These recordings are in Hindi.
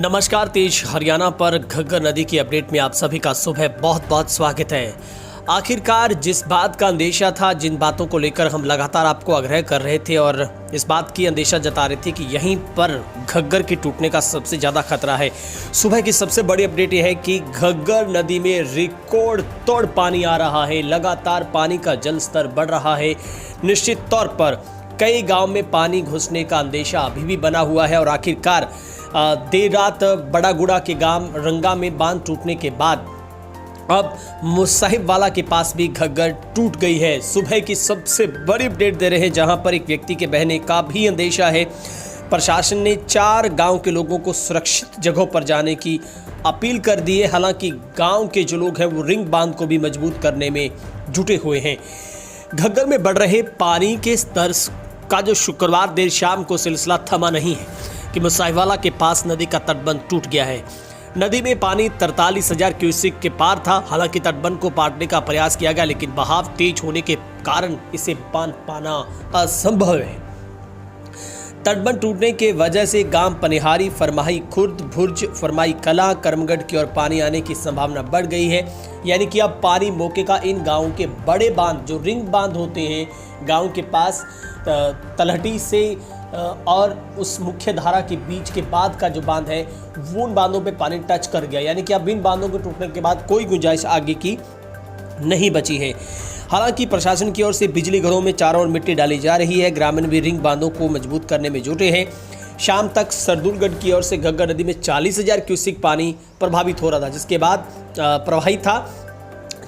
नमस्कार। तेज हरियाणा पर घग्गर नदी की अपडेट में आप सभी का सुबह बहुत बहुत स्वागत है। आखिरकार जिस बात का अंदेशा था, जिन बातों को लेकर हम लगातार आपको आग्रह कर रहे थे और इस बात की अंदेशा जता रहे थे कि यहीं पर घग्गर के टूटने का सबसे ज़्यादा खतरा है। सुबह की सबसे बड़ी अपडेट यह है कि घग्गर नदी में रिकॉर्ड तोड़ पानी आ रहा है। लगातार पानी का जल स्तर बढ़ रहा है। निश्चित तौर पर कई गाँव में पानी घुसने का अंदेशा अभी भी बना हुआ है और आखिरकार देर रात बड़ागुड़ा के गांव रंगा में बांध टूटने के बाद अब मुसाहिबवाला के पास भी घग्गर टूट गई है। सुबह की सबसे बड़ी अपडेट दे रहे हैं, जहां पर एक व्यक्ति के बहने का भी अंदेशा है। प्रशासन ने 4 गांव के लोगों को सुरक्षित जगहों पर जाने की अपील कर दी है। हालांकि गांव के जो लोग हैं वो रिंग बांध को भी मजबूत करने में जुटे हुए हैं। घग्गर में बढ़ रहे पानी के स्तर का जो शुक्रवार देर शाम को सिलसिला थमा नहीं है कि मुसाहिबवाला के पास नदी का तटबंध टूट गया है। नदी में पानी 43,000 क्यूसेक के पार था। हालांकि तटबंध को पाटने का प्रयास किया गया, लेकिन बहाव तेज होने के कारण इसे बांध पाना असंभव है। तटबंध टूटने के वजह से गांव पनिहारी, फरमाही खुर्द, भुर्ज, फरमाही कला, करमगढ़ की ओर पानी आने की संभावना बढ़ गई है। यानी कि अब पानी मौके का इन गांवों के बड़े बांध, जो रिंग बांध होते हैं गांव के पास, तलहटी से और उस मुख्य धारा के बीच के बाद का जो बांध है वो उन बांधों पे पानी टच कर गया। यानी कि अब इन बांधों के टूटने के बाद कोई गुंजाइश आगे की नहीं बची है। हालांकि प्रशासन की ओर से बिजली घरों में चारों ओर मिट्टी डाली जा रही है। ग्रामीण भी रिंग बांधों को मजबूत करने में जुटे हैं। शाम तक सरदुलगढ़ की ओर से घग्गर नदी में 40,000 क्यूसेक पानी प्रभावित हो रहा था, जिसके बाद प्रवाहित था।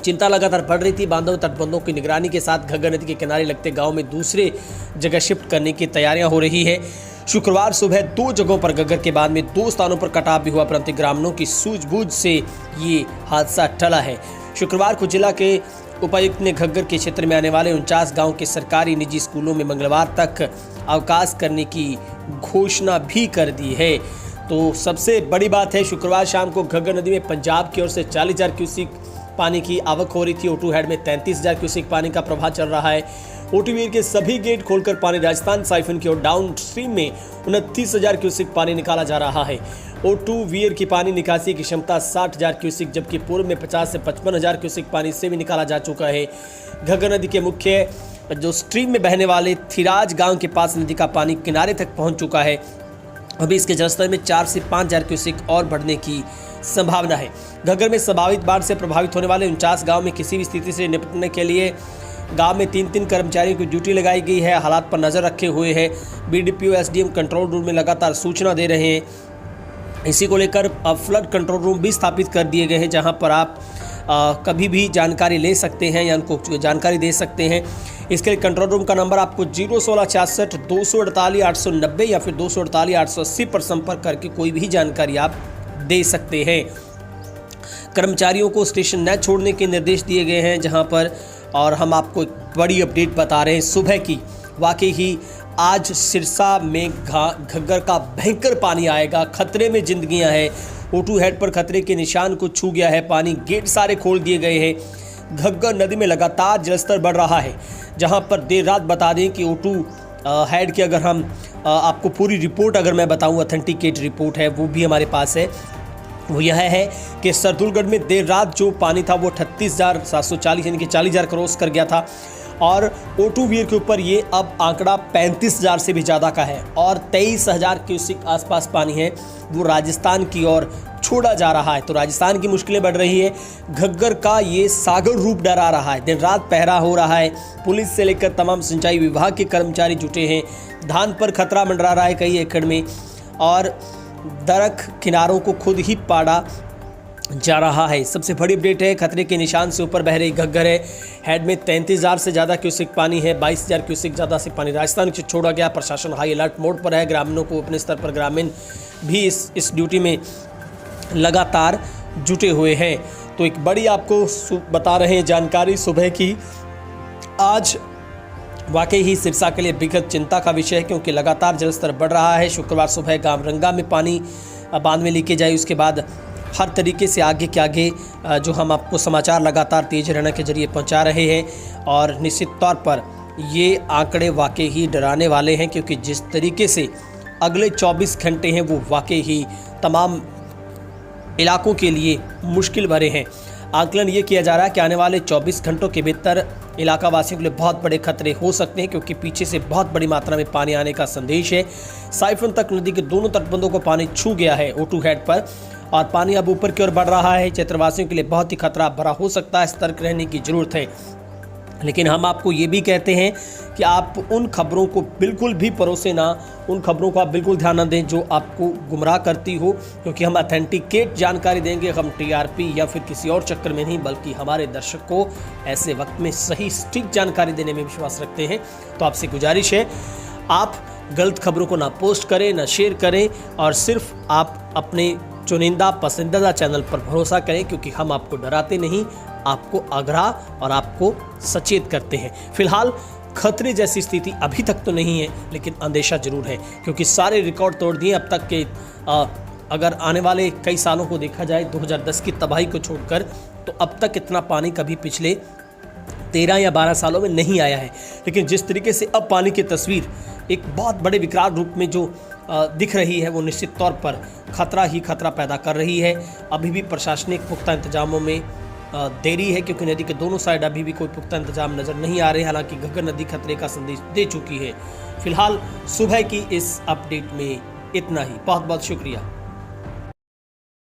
चिंता लगातार बढ़ रही थी। बांधों तटबंधों की निगरानी के साथ घग्गर नदी के किनारे लगते गांव में दूसरे जगह शिफ्ट करने की तैयारियां हो रही है। शुक्रवार सुबह 2 जगहों पर घग्गर के बाद में 2 स्थानों पर कटाव भी हुआ, परंतु ग्रामीणों की सूझबूझ से ये हादसा टला है। शुक्रवार को जिला के उपायुक्त ने घग्गर के क्षेत्र में आने वाले 49 गाँव के सरकारी निजी स्कूलों में मंगलवार तक अवकाश करने की घोषणा भी कर दी है। तो सबसे बड़ी बात है, शुक्रवार शाम को घग्गर नदी में पंजाब की ओर से 40,000 क्यूसेक पानी की आवक हो रही थी। ओटू हेड में 33,000 क्यूसेक पानी का प्रवाह चल रहा है। ओटीवीर के सभी गेट खोलकर पानी राजस्थान साइफन की ओर डाउन स्ट्रीम में 29,000 क्यूसेक पानी निकाला जा रहा है। ओटू वीर की पानी निकासी की क्षमता 60,000 क्यूसेक, जबकि पूर्व में 50 से 55,000 क्यूसेक पानी से भी निकाला जा चुका है। घग्गर नदी के मुख्य जो स्ट्रीम में बहने वाले थिराज गांव के पास नदी का पानी किनारे तक पहुंच चुका है। अभी इसके जलस्तर में 4 से 5,000 क्यूसेक और बढ़ने की संभावना है। घग्गर में संभावित बाढ़ से प्रभावित होने वाले 49 गांव में किसी भी स्थिति से निपटने के लिए गांव में 3-3 कर्मचारियों की ड्यूटी लगाई गई है। हालात पर नजर रखे हुए हैं। बीडीपीओ एसडीएम कंट्रोल रूम में लगातार सूचना दे रहे हैं। इसी को लेकर अब फ्लड कंट्रोल रूम भी स्थापित कर दिए गए हैं, जहां पर आप कभी भी जानकारी ले सकते हैं या उनको जानकारी दे सकते हैं। इसके लिए कंट्रोल रूम का नंबर आपको 01666 248 890 या फिर 248 880 पर संपर्क करके कोई भी जानकारी आप दे सकते हैं। कर्मचारियों को स्टेशन न छोड़ने के निर्देश दिए गए हैं, जहां पर और हम आपको एक बड़ी अपडेट बता रहे हैं सुबह की। वाकई ही आज सिरसा में घग्गर का भयंकर पानी आएगा। खतरे में जिंदगियां हैं। ओटू हेड पर खतरे के निशान को छू गया है पानी। गेट सारे खोल दिए गए हैं। घग्गर नदी में लगातार जलस्तर बढ़ रहा है, जहां पर देर रात बता दें कि ओटू हेड की अगर हम आपको पूरी रिपोर्ट अगर मैं बताऊं, ऑथेंटिकेट रिपोर्ट है वो भी हमारे पास है। वो यह है कि सरदुलगढ़ में देर रात जो पानी था वो 38,740 यानी कि 40,000 क्रॉस कर गया था और ओटू वीर के ऊपर ये अब आंकड़ा 35,000 से भी ज़्यादा का है और 23,000 क्यूसेक आसपास पानी है वो राजस्थान की ओर छोड़ा जा रहा है। तो राजस्थान की मुश्किलें बढ़ रही है। घग्गर का ये सागर रूप डरा रहा है। दिन रात पहरा हो रहा है। पुलिस से लेकर तमाम सिंचाई विभाग के कर्मचारी जुटे हैं। धान पर खतरा मंडरा रहा है कई एकड़ में और दरख किनारों को खुद ही पाड़ा जा रहा है। सबसे बड़ी अपडेट है, खतरे के निशान से ऊपर बह रही घग्गर है। हेड में 33,000 से ज़्यादा क्यूसेक पानी है। 22,000 क्यूसेक ज़्यादा से पानी राजस्थान से छोड़ा गया। प्रशासन हाई अलर्ट मोड पर है। ग्रामीणों को अपने स्तर पर ग्रामीण भी इस ड्यूटी में लगातार जुटे हुए हैं। तो एक बड़ी आपको बता रहे हैं जानकारी सुबह की। आज वाकई ही सिरसा के लिए बेहद चिंता का विषय है, क्योंकि लगातार जलस्तर बढ़ रहा है। शुक्रवार सुबह गांव रंगा में पानी बांध में लीकेज आई, उसके बाद हर तरीके से आगे के आगे जो हम आपको समाचार लगातार तेज हरियाणा के जरिए पहुंचा रहे हैं और निश्चित तौर पर ये आंकड़े वाकई ही डराने वाले हैं, क्योंकि जिस तरीके से अगले 24 घंटे हैं वो वाकई ही तमाम इलाकों के लिए मुश्किल भरे हैं। आकलन ये किया जा रहा है कि आने वाले 24 घंटों के भीतर इलाका वासियों के लिए बहुत बड़े खतरे हो सकते हैं, क्योंकि पीछे से बहुत बड़ी मात्रा में पानी आने का संदेश है। साइफन तक नदी के दोनों तटबंधों को पानी छू गया है O2 हेड पर, और पानी अब ऊपर की ओर बढ़ रहा है। क्षेत्रवासियों के लिए बहुत ही खतरा भरा हो सकता है, सतर्क रहने की जरूरत है। लेकिन हम आपको ये भी कहते हैं कि आप उन खबरों को बिल्कुल भी परोसे ना, उन खबरों को आप बिल्कुल ध्यान न दें जो आपको गुमराह करती हो, क्योंकि हम ऑथेंटिकेट जानकारी देंगे। हम TRP या फिर किसी और चक्कर में नहीं, बल्कि हमारे दर्शक को ऐसे वक्त में सही सटीक जानकारी देने में विश्वास रखते हैं। तो आपसे गुजारिश है, आप गलत खबरों को ना पोस्ट करें, ना शेयर करें, और सिर्फ आप अपने चुनिंदा पसंदीदा चैनल पर भरोसा करें, क्योंकि हम आपको डराते नहीं, आपको आगाह और आपको सचेत करते हैं। फिलहाल खतरे जैसी स्थिति अभी तक तो नहीं है, लेकिन अंदेशा जरूर है, क्योंकि सारे रिकॉर्ड तोड़ दिए अब तक के। अगर आने वाले कई सालों को देखा जाए, 2010 की तबाही को छोड़कर, तो अब तक इतना पानी कभी पिछले 13 या 12 सालों में नहीं आया है। लेकिन जिस तरीके से अब पानी की तस्वीर एक बहुत बड़े विकराल रूप में जो दिख रही है, वो निश्चित तौर पर खतरा ही खतरा पैदा कर रही है। अभी भी प्रशासनिक पुख्ता इंतजामों में देरी है, क्योंकि नदी के दोनों साइड अभी भी कोई पुख्ता इंतजाम नजर नहीं आ रहे। हालांकि घग्गर नदी खतरे का संदेश दे चुकी है। फिलहाल सुबह की इस अपडेट में इतना ही। बहुत बहुत शुक्रिया।